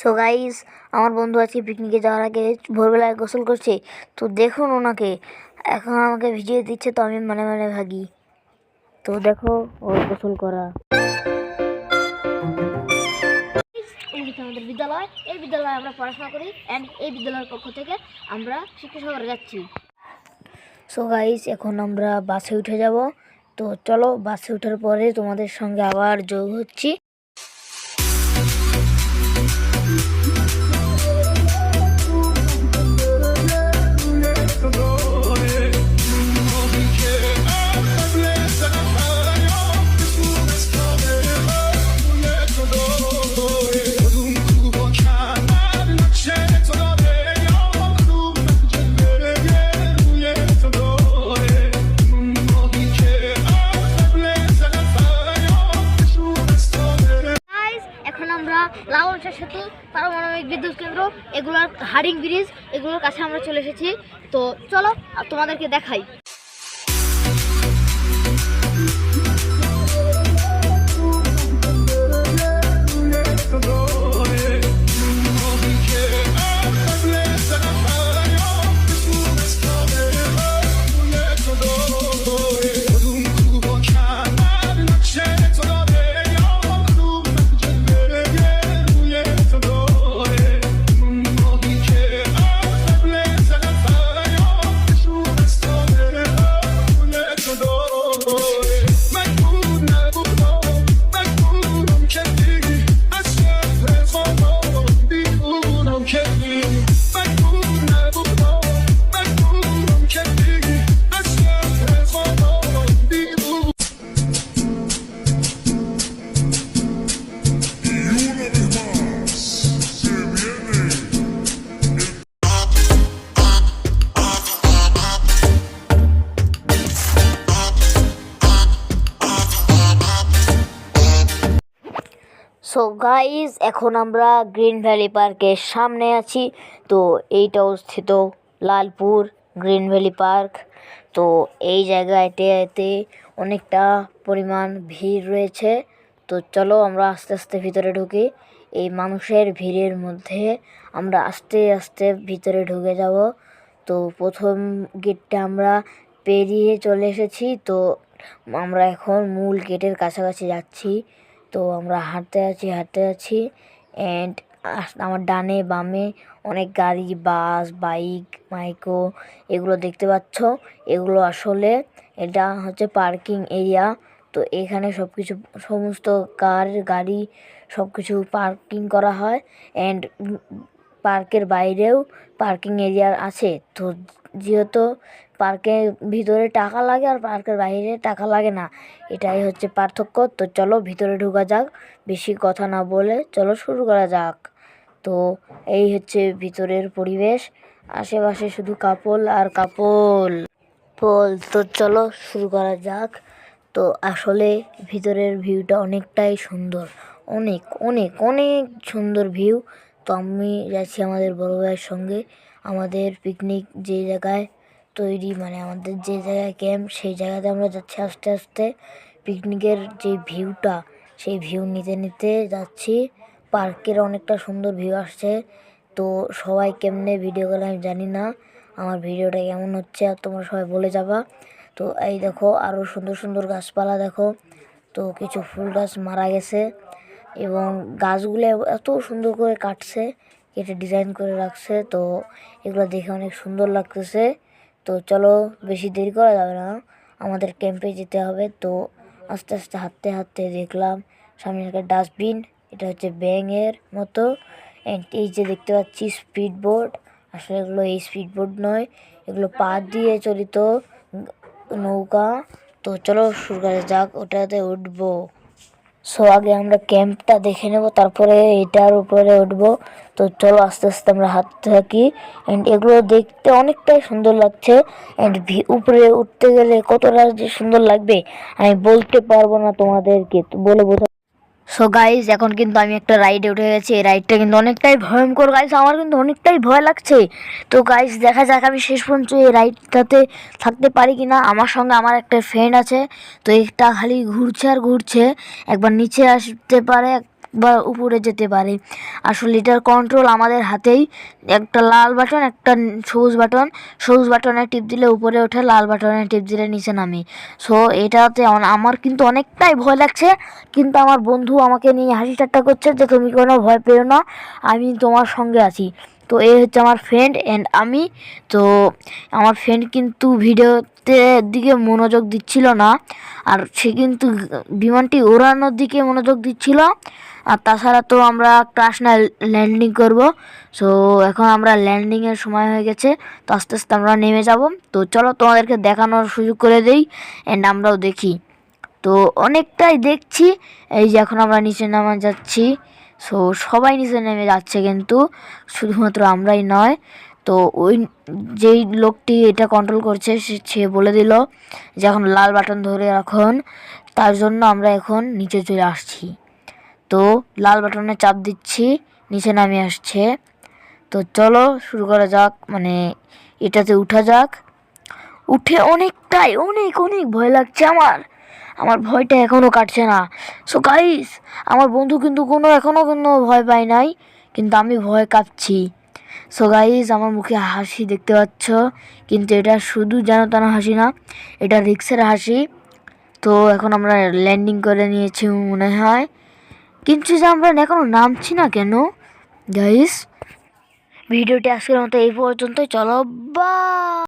So guys, আমার বন্ধু আজকে পিকনিকে যাওয়ার আগে ভোরবেলায় গোসল করছে। তো দেখুন ওনাকে, এখন আমাকে ভিজিয়ে দিচ্ছে, তো আমি মনে মনে ভাগি। তো দেখো ওর গোসল করা। আমাদের বিদ্যালয়, এই বিদ্যালয়ে আমরা পড়াশোনা করি অ্যান্ড এই বিদ্যালয়ের পক্ষ থেকে আমরা শিক্ষা সফরে যাচ্ছি। সো গাইস, এখন আমরা বাসে উঠে যাব। তো চলো, বাসে ওঠার পরে তোমাদের সঙ্গে আবার যোগ হচ্ছি। লাউঞ্চা সেতু, পারমাণবিক বিদ্যুৎ কেন্দ্র, এগুলোর হার্ডিং ব্রিজ, এগুলোর কাছে আমরা চলে এসেছি। তো চলো তোমাদেরকে দেখাই। সো গাইজ, এখন আমরা গ্রিন ভ্যালি পার্কের সামনে আছি। তো এইটা অবস্থিত লালপুর গ্রিন ভ্যালি পার্ক। তো এই জায়গাটাতে অনেকটা পরিমাণ ভিড় রয়েছে। তো চলো আমরা আস্তে আস্তে ভিতরে ঢুকি। এই মানুষের ভিড়ের মধ্যে আমরা আস্তে আস্তে ভিতরে ঢুকে যাব। তো প্রথম গেটটা আমরা পেরিয়ে চলে এসেছি। তো আমরা এখন মূল গেটের কাছাকাছি যাচ্ছি। তো আমরা হাঁটতে আছি অ্যান্ড আমার ডানে বামে অনেক গাড়ি, বাস, বাইক, মাইক্রো এগুলো দেখতে পাচ্ছ। এগুলো আসলে এটা হচ্ছে পার্কিং এরিয়া। তো এখানে সমস্ত কার, গাড়ি সব কিছু পার্কিং করা হয় অ্যান্ড পার্কের বাইরেও পার্কিং এরিয়া আছে। তো যেহেতু পার্কের ভিতরে টাকা লাগে আর পার্কের বাইরে টাকা লাগে না, এটাই হচ্ছে পার্থক্য। তো চলো ভিতরে ঢোকা যাক, বেশি কথা না বলে চলো শুরু করা যাক। তো এই হচ্ছে ভিতরের পরিবেশ, আশেপাশে শুধু কাপল আর কাপল। তো চলো শুরু করা যাক। তো আসলে ভিতরের ভিউটা অনেকটাই সুন্দর, অনেক অনেক অনেক সুন্দর ভিউ। তো আমি যাচ্ছি আমাদের বড় ভাইয়ের সঙ্গে। আমাদের পিকনিক যে জায়গায় তৈরি, মানে আমাদের যে জায়গায় ক্যাম্প, সেই জায়গাতে আমরা যাচ্ছি আস্তে আস্তে। পিকনিকের যে ভিউটা, সেই ভিউ নিতে নিতে যাচ্ছি। পার্কের অনেকটা সুন্দর ভিউ আসছে। তো সবাই কেমনে ভিডিও করে আমি জানি না, আমার ভিডিওটা কেমন হচ্ছে আর তোমরা সবাই বলে যাবা। তো এই দেখো আরও সুন্দর সুন্দর গাছপালা দেখো। তো কিছু ফুল গাছ মারা গেছে এবং গাছগুলো এত সুন্দর করে কাটছে, কেটে ডিজাইন করে রাখছে। তো এগুলো দেখে অনেক সুন্দর লাগতেছে। তো চলো বেশি দেরি করা যাবে না, আমাদের ক্যাম্পে যেতে হবে। তো আস্তে আস্তে হাঁটতে হাঁটতে দেখলাম সামনে একটা ডাস্টবিন, এটা হচ্ছে ব্যাঙের মতো। অ্যান্ড এই যে দেখতে পাচ্ছি স্পিড বোট, আসলে এগুলো এই স্পিড বোট নয়, এগুলো পা দিয়ে চলিত নৌকা। তো চলো শুরু করা যাক, ওটাতে উঠবো। সো আগে আমরা ক্যাম্পটা দেখে নেব, তারপরে এটার উপরে উঠবো। তো চলো আস্তে আস্তে আমরা হাঁটতে থাকি। অ্যান্ড এগুলো দেখতে অনেকটাই সুন্দর লাগছে। অ্যান্ড উপরে উঠতে গেলে কতটা যে সুন্দর লাগবে আমি বলতে পারবো না তোমাদেরকে, বলে বোঝা। সো গাইজ, এখন কিন্তু আমি একটা রাইডে উঠে গেছি। এই রাইডটা কিন্তু অনেকটাই ভয়ঙ্কর গাইজ, আমার কিন্তু অনেকটাই ভয় লাগছে। তো গাইজ দেখা যাক আমি শেষ পর্যন্ত এই রাইডটাতে থাকতে পারি কি না। আমার সঙ্গে আমার একটা ফ্রেন্ড আছে, তো এটা খালি ঘুরছে আর ঘুরছে, একবার নিচে আসতে পারে বা উপরে যেতে পারে। আসলে এটার কন্ট্রোল আমাদের হাতেই। একটা লাল বাটন, একটা সবুজ বাটন। সবুজ বাটনে টিপ দিলে উপরে ওঠে, লাল বাটনে টিপ দিলে নিচে নামে। সো এটাতে আমার কিন্তু অনেকটাই ভয় লাগছে, কিন্তু আমার বন্ধু আমাকে নিয়ে হাসি ঠাট্টা করছে যে তুমি কোনো ভয় পেও না, আমি তোমার সঙ্গে আছি। তো এই হচ্ছে আমার ফ্রেন্ড অ্যান্ড আমি। তো আমার ফ্রেন্ড কিন্তু ভিডিওতে দিকে মনোযোগ দিচ্ছিল না, আর সে কিন্তু বিমানটি ওড়ানোর দিকে মনোযোগ দিচ্ছিল। আর তাছাড়া তো আমরা ক্রাশ না ল্যান্ডিং করব। সো এখন আমরা ল্যান্ডিংয়ের সময় হয়ে গেছে, তো আস্তে আস্তে আমরা নেমে যাব। তো চলো তোমাদেরকে দেখানোর সুযোগ করে দেই অ্যান্ড আমরাও দেখি। তো অনেকটাই দেখছি, এই যে এখন আমরা নিচে নামা যাচ্ছি। সো সবাই নিচে নেমে যাচ্ছে, কিন্তু শুধুমাত্র আমরাই নয়। তো ওই যেই লোকটি এটা কন্ট্রোল করছে সে বলে দিল যে এখন লাল বাটন ধরে রাখুন, তার জন্য আমরা এখন নিচে চলে আসছি। তো লাল বাটনে চাপ দিচ্ছি, নিচে নামে আসছে। তো চলো শুরু করা যাক, মানে এটাতে উঠা যাক। উঠে অনেকটাই অনেক অনেক ভয় লাগছে আমার। আমার ভয়টা এখনও কাটছে না। সো গাইস, আমার বন্ধু কিন্তু এখনও কোনো ভয় পায় নাই, কিন্তু আমি ভয় কাঁপছি। সো গাইস, আমার মুখে হাসি দেখতে পাচ্ছ, কিন্তু এটা শুধু যেন তেন হাসি না, এটা রিক্সের হাসি। তো এখন আমরা ল্যান্ডিং করে নিয়েছি মনে হয়, কিন্তু যে আমরা এখনও নামছি না কেন? গাইস, ভিডিওটি আজকের মতো এই পর্যন্তই। চলো, বা